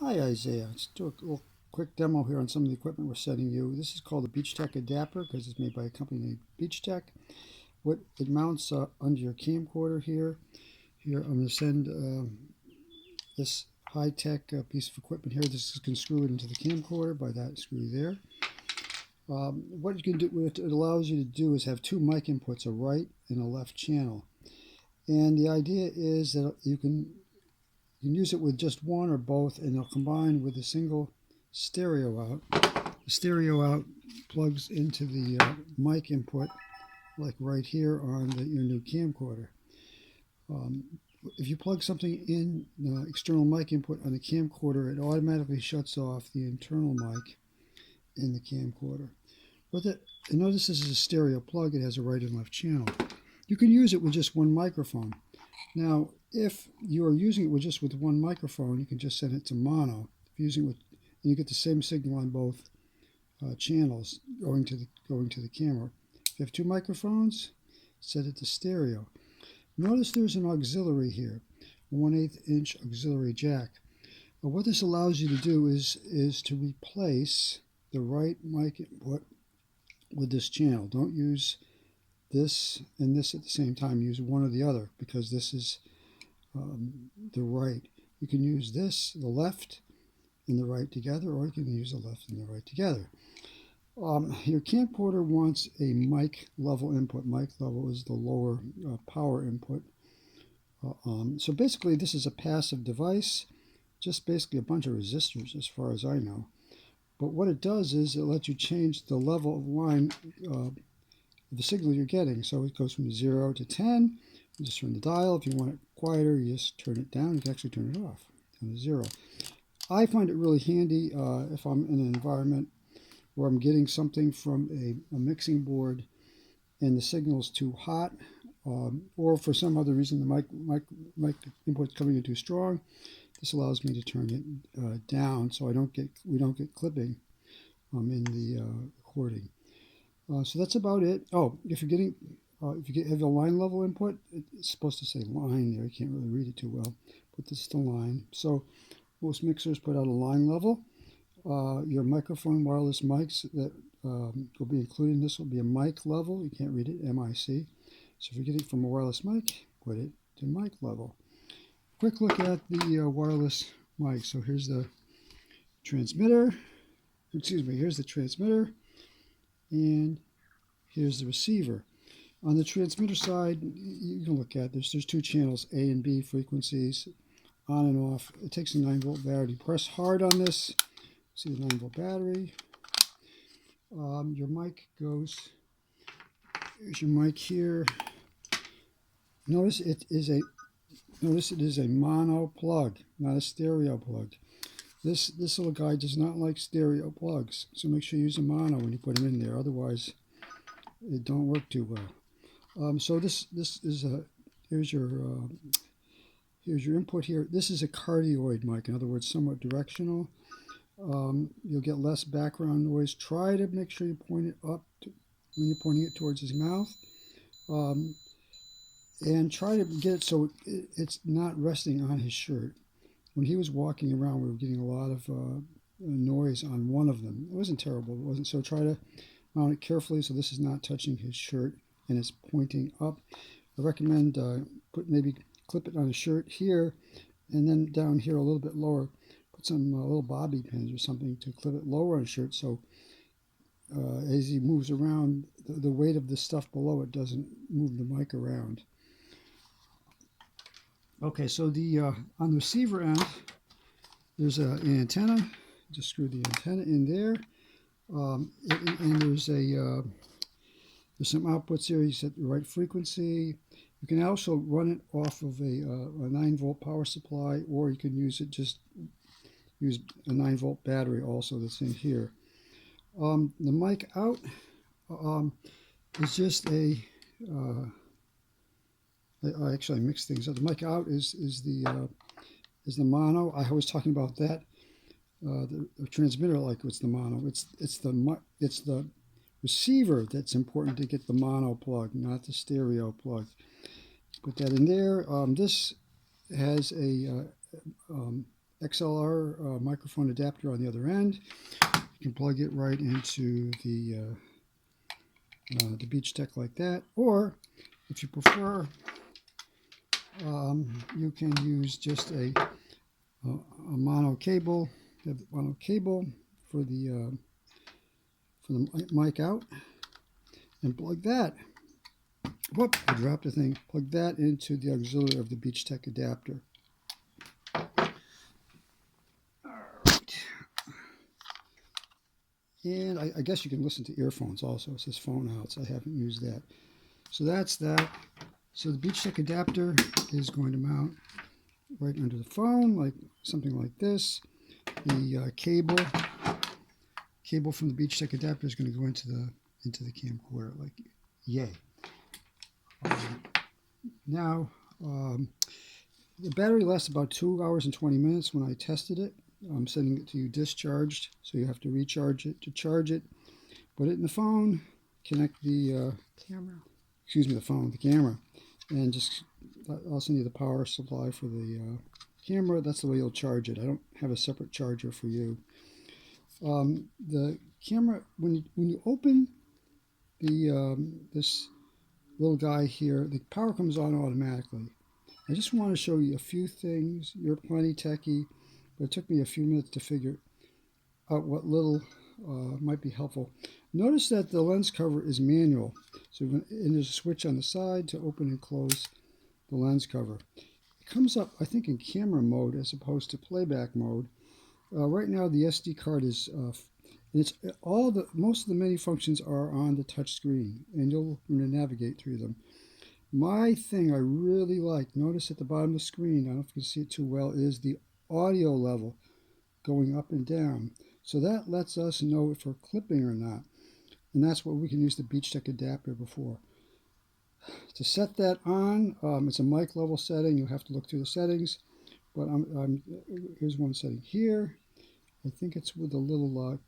Hi Isaiah, let's do a little quick demo here on some of the equipment we're sending you. This is called a BeachTech adapter because it's made by a company named BeachTech. What it mounts under your camcorder here. Here I'm going to send this high-tech piece of equipment here. This can screw it into the camcorder by that screw there. What you can do, what it allows you to do is have two mic inputs, a right and a left channel. And the idea is that you can use it with just one or both, and they'll combine with a single stereo out. The stereo out plugs into the mic input, like right here on your new camcorder. If you plug something in the external mic input on the camcorder, it automatically shuts off the internal mic in the camcorder. But notice this is a stereo plug. It has a right and left channel. You can use it with just one microphone. Now, if you are using it with one microphone, you can just set it to mono. If you're using it with, and you get the same signal on both channels going to the camera. If you have two microphones, set it to stereo. Notice there's an auxiliary here, a 1/8 inch auxiliary jack. What this allows you to do is to replace the right mic input with this channel. Don't use this and this at the same time. Use one or the other, because this is the right. You can use this, the left and the right together, or you can use the left and the right together. Your camcorder wants a mic level input. Mic level is the lower power input. So basically this is a passive device, just basically a bunch of resistors as far as I know. But what it does is it lets you change the level of line the signal you're getting. So it goes from 0 to 10. You just turn the dial. If you want it quieter, you just turn it down. You can actually turn it off down to 0. I find it really handy if I'm in an environment where I'm getting something from a mixing board and the signal's too hot, or for some other reason the mic input's coming in too strong. This allows me to turn it down so we don't get clipping in the recording. So that's about it. Oh, if you have a line level input, it's supposed to say line there. You can't really read it too well, but this is the line. So most mixers put out a line level. Your microphone wireless mics that will be included in this will be a mic level. You can't read it, M-I-C. So if you're getting it from a wireless mic, put it to mic level. Quick look at the wireless mic. So here's the transmitter. Here's the transmitter. And here's the receiver. On the transmitter side, you can look at this. There's two channels, A and B frequencies, on and off. It takes a 9-volt battery. Press hard on this. See the 9-volt battery. Your mic goes. Here's your mic here. Notice it is a mono plug, not a stereo plug. This little guy does not like stereo plugs, so make sure you use a mono when you put them in there. Otherwise, it don't work too well. So this is here's your input here. This is a cardioid mic, in other words, somewhat directional. You'll get less background noise. Try to make sure you point it up when you're pointing it towards his mouth, and try to get it so it's not resting on his shirt. When he was walking around, we were getting a lot of noise on one of them. It wasn't terrible. It wasn't. So try to mount it carefully so this is not touching his shirt and it's pointing up. I recommend maybe clip it on his shirt here, and then down here a little bit lower, put some little bobby pins or something to clip it lower on his shirt, so as he moves around, the weight of the stuff below it doesn't move the mic around. Okay, so on the receiver end, there's an antenna. Just screw the antenna in there, and there's some outputs here. You set the right frequency. You can also run it off of a 9-volt power supply, or you can use a 9-volt battery also that's in here. The mic out is just I actually mixed things up. The mic out is the mono. I was talking about that. The transmitter, like, it's the mono. It's the receiver that's important to get the mono plug, not the stereo plug. Put that in there. This has a XLR microphone adapter on the other end. You can plug it right into the Beach Tech like that, or if you prefer, you can use just a mono cable. Have the mono cable for the mic out, and plug that. Whoop! I dropped the thing. Plug that into the auxiliary of the Beach Tech adapter. And I guess you can listen to earphones also. It says phone out, so I haven't used that. So that's that. So the Beach Tech adapter is going to mount right under the phone, like something like this. The cable from the Beach Tech adapter is going to go into the camcorder, like yay. Now, the battery lasts about 2 hours and 20 minutes when I tested it. I'm sending it to you discharged, so you have to recharge it to charge it. Put it in the phone, connect the camera, and just I'll send you the power supply for the camera. That's the way you'll charge it. I don't have a separate charger for you. The camera, when you open the this little guy here, the power comes on automatically. I just want to show you a few things. You're plenty techie, but it took me a few minutes to figure out what little might be helpful. Notice that the lens cover is manual, and there's a switch on the side to open and close the lens cover. It comes up, I think, in camera mode as opposed to playback mode. Right now, the SD card is most of the menu functions are on the touch screen, and you'll navigate through them. My thing I really like, notice at the bottom of the screen, I don't know if you can see it too well, is the audio level going up and down. So that lets us know if we're clipping or not. And that's what we can use the Beach Tech adapter before. To set that on, it's a mic level setting. You'll have to look through the settings. But here's one setting here. I think it's with the little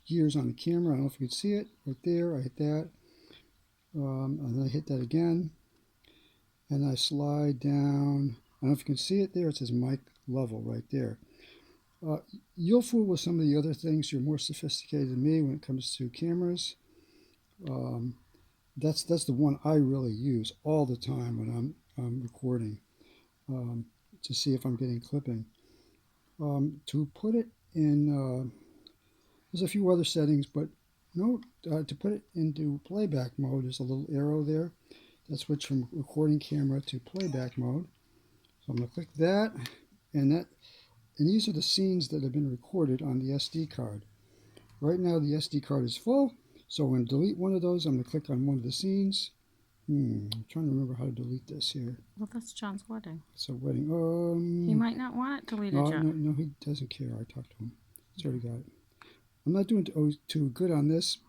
gears on the camera. I don't know if you can see it. Right there, I hit that. And then I hit that again. And I slide down. I don't know if you can see it there. It says mic level right there. You'll fool with some of the other things. You're more sophisticated than me when it comes to cameras. That's the one I really use all the time when I'm recording to see if I'm getting clipping. To put it in, there's a few other settings, but note to put it into playback mode, there's a little arrow there that switch from recording camera to playback mode. So I'm going to click that, and these are the scenes that have been recorded on the SD card. Right now the SD card is full, so I'm going to delete one of those. I'm going to click on one of the scenes. I'm trying to remember how to delete this here. Well, that's John's wedding. It's a wedding. He might not want it deleted, John. No, he doesn't care. I talked to him. He's already got it. I'm not doing too good on this,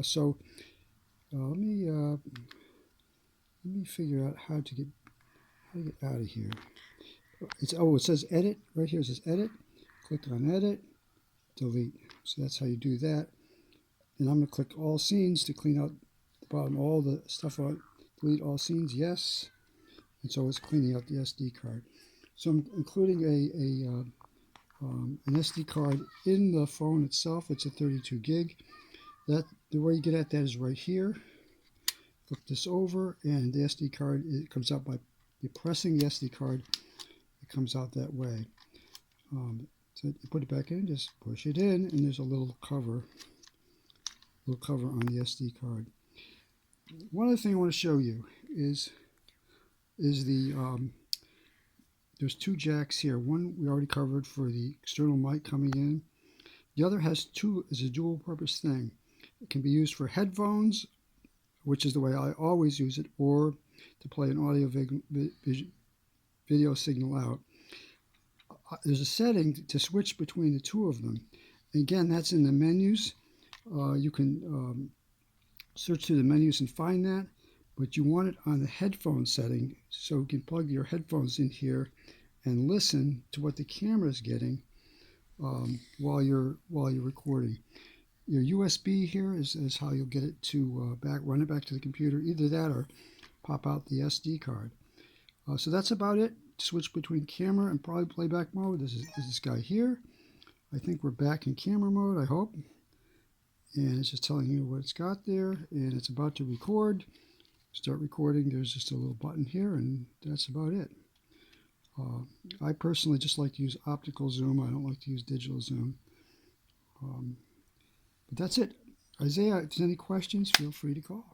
so let me figure out how to get out of here. It says edit right here. It says edit. Click on edit, delete. So that's how you do that. And I'm going to click all scenes to clean out the bottom, all the stuff out. Delete all scenes, yes. And so it's cleaning out the SD card. So I'm including an SD card in the phone itself. It's a 32 gig. The way you get at that is right here. Flip this over, and the SD card, it comes out by depressing the SD card. It comes out that way. So you put it back in, just push it in, and there's a little cover on the SD card. One other thing I want to show you is there's two jacks here. One we already covered for the external mic coming in. The other is a dual purpose thing. It can be used for headphones, which is the way I always use it, or to play an audio video signal out. There's a setting to switch between the two of them. Again, that's in the menus. You can search through the menus and find that, but you want it on the headphone setting, so you can plug your headphones in here and listen to what the camera is getting while you're recording. Your USB here is how you'll get it to run it back to the computer. Either that or pop out the SD card. So that's about it switch between camera and probably playback mode. This is this guy here. I think we're back in camera mode, I hope. And it's just telling you what it's got there, and it's about to record. Start recording. There's just a little button here, and that's about it. I personally just like to use optical zoom. I don't like to use digital zoom. But that's it. Isaiah, if there's any questions, feel free to call.